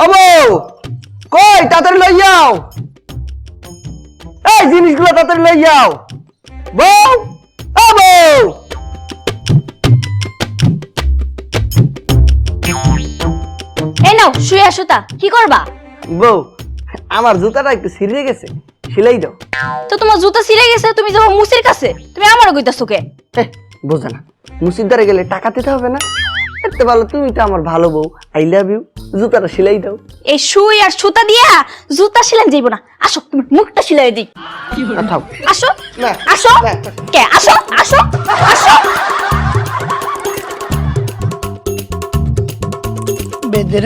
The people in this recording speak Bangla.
ও বউ কই তাড়াতাড়ি লই যাও এই জিনিসগুলো তাড়াতাড়ি লই যাও বউ ও বউ এই নাও শুয়ে আসো তা কি করবা? বউ আমার জুতাটা একটু ছিঁড়ে গেছে সেলাই দাও তো তোমার জুতা ছিঁড়ে গেছে তুমি যাবো মুসির কাছে, তুমি আমারও কইতাছো কে? বোঝা না মুসিদারে গেলে টাকা দিতে হবে না? এতে ভালো তুমি তো আমার ভালো বউ, আই লাভ ইউ। জুতাটা সেলাই দাও। এই সুই আর সুতা দিয়া জুতা সিলাই যাইব না, আসো তুমি মুখটা সিলাই দিই। আসো না, আসো না। কে আসো আসো আসো। বেদের